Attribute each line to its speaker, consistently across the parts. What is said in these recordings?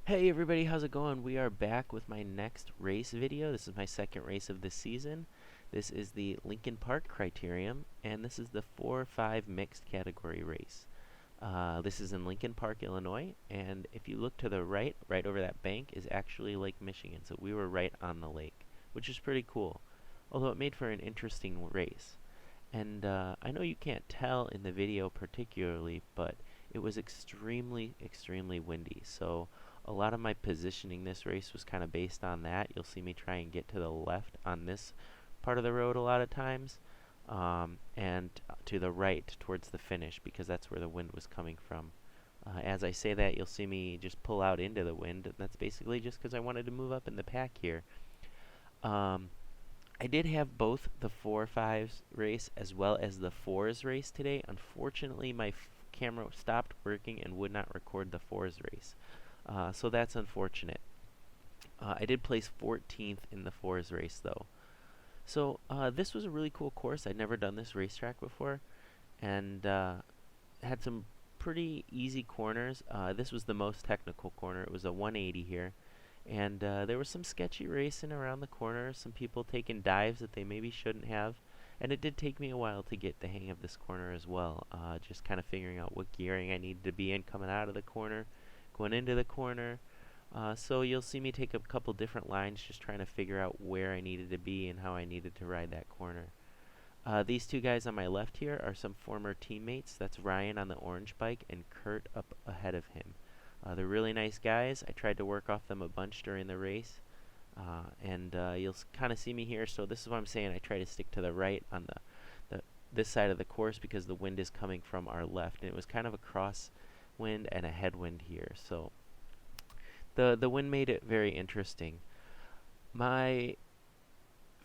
Speaker 1: Hey everybody, how's it going? We are back with my next race video. This is my second race of the season. This is the Lincoln Park Criterium, and this is the 4-5 mixed category race. This is in Lincoln Park, Illinois, and if you look to the right, right over that bank, is actually Lake Michigan. So we were right on the lake, which is pretty cool, although it made for an interesting race. And I know you can't tell in the video particularly, but it was extremely windy. So a lot of my positioning this race was kind of based on that. You'll see me try and get to the left on this part of the road a lot of times, and to the right towards the finish because that's where the wind was coming from. As I say that, you'll see me just pull out into the wind, and that's basically just because I wanted to move up in the pack here. I did have both the 4-5's race as well as the 4's race today. Unfortunately, my camera stopped working and would not record the 4's race. So that's unfortunate. I did place 14th in the 4's race though. So this was a really cool course. I'd never done this racetrack before, and had some pretty easy corners. This was the most technical corner. It was a 180 here. And there was some sketchy racing around the corner, some people taking dives that they maybe shouldn't have. And it did take me a while to get the hang of this corner as well, just kind of figuring out what gearing I needed to be in coming out of the corner, going into the corner. So you'll see me take a couple different lines just trying to figure out where I needed to be and how I needed to ride that corner. These two guys on my left here are some former teammates. That's Ryan on the orange bike and Kurt up ahead of him. They're really nice guys. I tried to work off them a bunch during the race, and you'll kind of see me here. So this is what I'm saying. I try to stick to the right on this side of the course because the wind is coming from our left, and it was kind of a crosswind and a headwind here. So the wind made it very interesting. My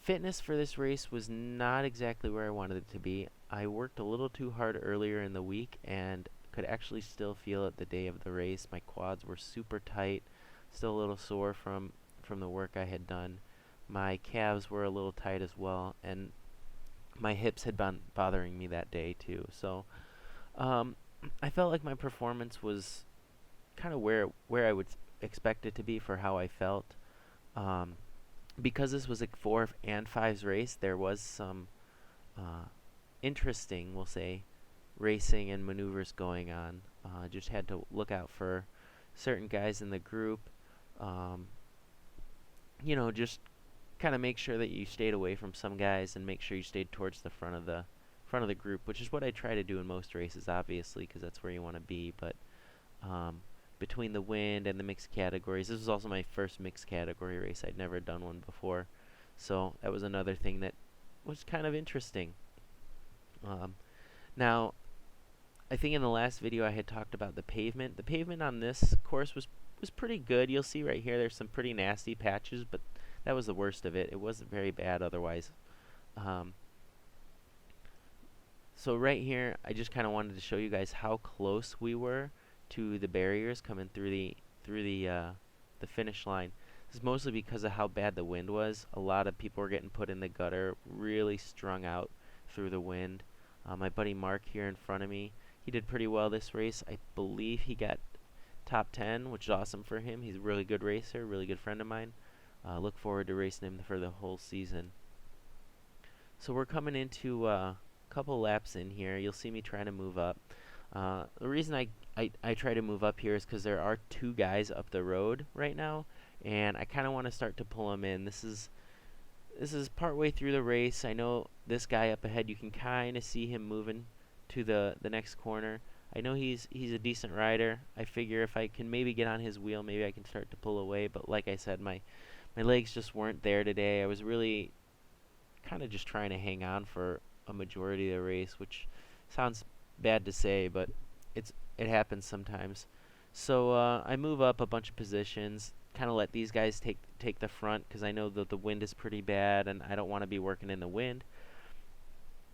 Speaker 1: fitness for this race was not exactly where I wanted it to be. I worked a little too hard earlier in the week and could actually still feel it the day of the race. My quads were super tight, still a little sore from the work I had done. My calves were a little tight as well, and my hips had been bothering me that day too. So I felt like my performance was kind of where I would expect it to be for how I felt. Because this was a 4 and 5's race, there was some interesting, we'll say, racing and maneuvers going on. Just had to look out for certain guys in the group. Just kind of make sure that you stayed away from some guys and make sure you stayed towards the front of the group, which is what I try to do in most races, obviously, because that's where you want to be. But between the wind and the mixed categories, this was also my first mixed category race. I'd never done one before, so that was another thing that was kind of interesting. Now, I think in the last video I had talked about the pavement. The pavement on this course was pretty good. You'll see right here there's some pretty nasty patches, but that was the worst of it. It wasn't very bad otherwise. So right here I just kind of wanted to show you guys how close we were to the barriers coming through the finish line. This is mostly because of how bad the wind was. A lot of people were getting put in the gutter, really strung out through the wind. My buddy Mark here in front of me, he did pretty well this race. I believe he got top 10, which is awesome for him. He's a really good racer, really good friend of mine. Look forward to racing him for the whole season. So we're coming into a couple laps in here. You'll see me trying to move up. The reason I try to move up here is because there are two guys up the road right now, and I kind of want to start to pull them in. This is partway through the race. I know this guy up ahead, you can kind of see him moving to the next corner. I know he's a decent rider. I figure if I can maybe get on his wheel, maybe I can start to pull away. But like I said, my legs just weren't there today. I was really kind of just trying to hang on for a majority of the race, which sounds bad to say, but it happens sometimes. So I move up a bunch of positions, kind of let these guys take the front because I know that the wind is pretty bad and I don't want to be working in the wind.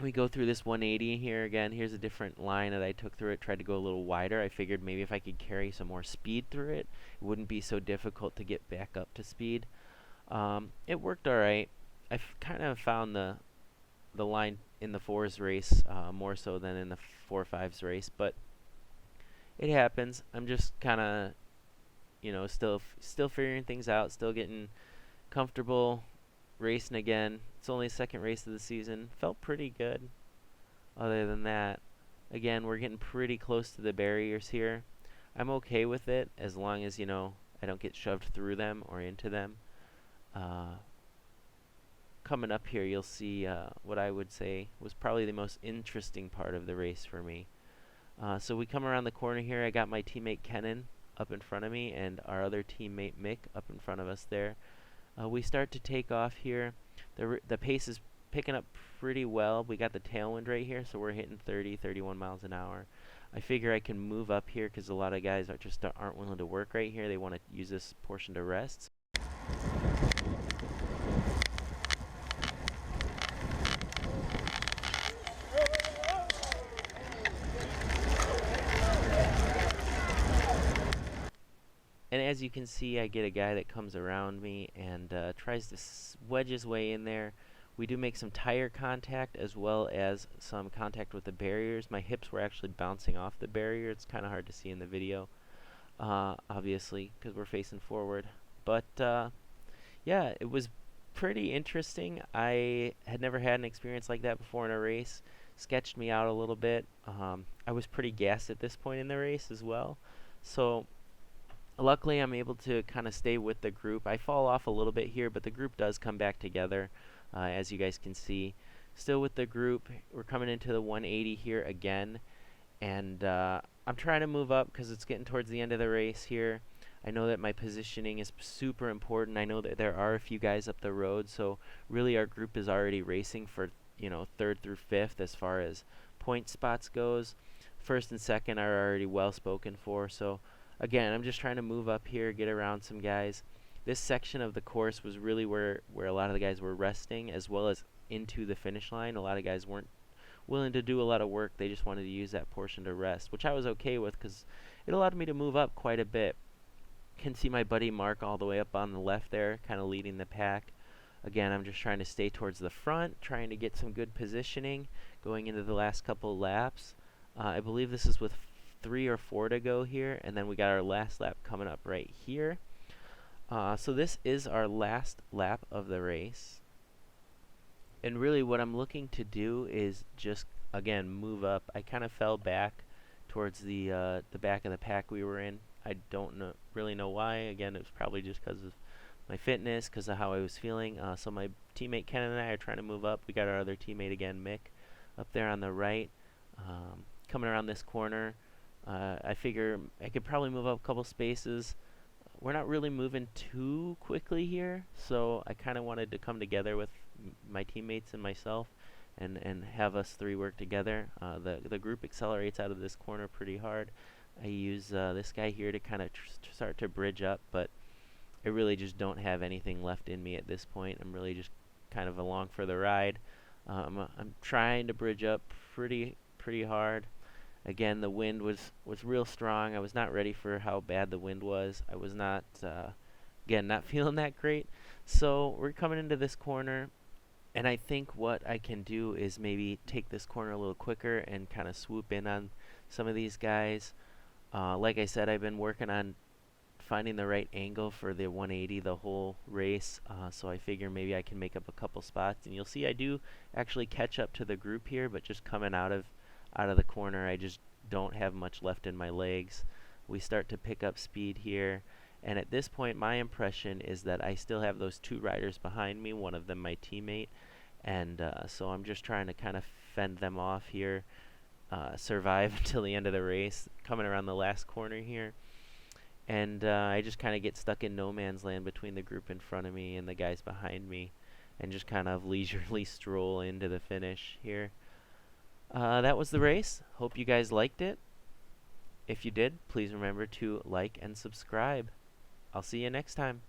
Speaker 1: We go through this 180 here again. Here's a different line that I took through it. Tried to go a little wider. I figured maybe if I could carry some more speed through it, it wouldn't be so difficult to get back up to speed. It worked all right. I've kind of found the line in the 4's race more so than in the 4-5's race, but it happens. I'm just kind of you know, still figuring things out, still getting comfortable racing again. It's only the second race of the season. Felt pretty good. Other than that, again, we're getting pretty close to the barriers here. I'm okay with it as long as, you know, I don't get shoved through them or into them. Coming up here, you'll see what I would say was probably the most interesting part of the race for me. So we come around the corner here. I got my teammate Kenan up in front of me and our other teammate Mick up in front of us there. We start to take off here. The pace is picking up pretty well. We got the tailwind right here, so we're hitting 30, 31 miles an hour. I figure I can move up here because a lot of guys aren't willing to work right here. They want to use this portion to rest. And as you can see, I get a guy that comes around me and tries to wedge his way in there. We do make some tire contact as well as some contact with the barriers. My hips were actually bouncing off the barrier. It's kind of hard to see in the video, obviously, because we're facing forward. But yeah, it was pretty interesting. I had never had an experience like that before in a race. Sketched me out a little bit. I was pretty gassed at this point in the race as well. So luckily, I'm able to kind of stay with the group. I fall off a little bit here, but the group does come back together, as you guys can see. Still with the group. We're coming into the 180 here again, and I'm trying to move up because it's getting towards the end of the race here. I know that my positioning is super important. I know that there are a few guys up the road, so really our group is already racing for, you know, 3rd through 5th as far as point spots goes. 1st and 2nd are already well spoken for, so again, I'm just trying to move up here, get around some guys. This section of the course was really where a lot of the guys were resting, as well as into the finish line. A lot of guys weren't willing to do a lot of work. They just wanted to use that portion to rest, which I was okay with because it allowed me to move up quite a bit. Can see my buddy Mark all the way up on the left there, kind of leading the pack. Again, I'm just trying to stay towards the front, trying to get some good positioning going into the last couple laps. I believe this is with 3 or 4 to go here, and then we got our last lap coming up right here. So this is our last lap of the race, and really what I'm looking to do is just again move up. I kind of fell back towards the back of the pack we were in. I don't really know why. Again, it was probably just because of my fitness, because of how I was feeling. So my teammate Ken and I are trying to move up. We got our other teammate again, Mick, up there on the right, coming around this corner. I figure I could probably move up a couple spaces. We're not really moving too quickly here, so I kind of wanted to come together with my teammates and myself and have us 3 work together. The group accelerates out of this corner pretty hard. I use this guy here to kind of start to bridge up, but I really just don't have anything left in me at this point. I'm really just kind of along for the ride. I'm trying to bridge up pretty hard. Again, the wind was real strong. I was not ready for how bad the wind was. I was not, again, not feeling that great. So we're coming into this corner, and I think what I can do is maybe take this corner a little quicker and kind of swoop in on some of these guys. Like I said, I've been working on finding the right angle for the 180 the whole race, so I figure maybe I can make up a couple spots. And you'll see I do actually catch up to the group here, but just coming out of the corner, I just don't have much left in my legs. We start to pick up speed here, and at this point my impression is that I still have those 2 riders behind me, one of them my teammate, and so I'm just trying to kind of fend them off here, survive until the end of the race, coming around the last corner here. And I just kind of get stuck in no man's land between the group in front of me and the guys behind me, and just kind of leisurely stroll into the finish here. That was the race. Hope you guys liked it. If you did, please remember to like and subscribe. I'll see you next time.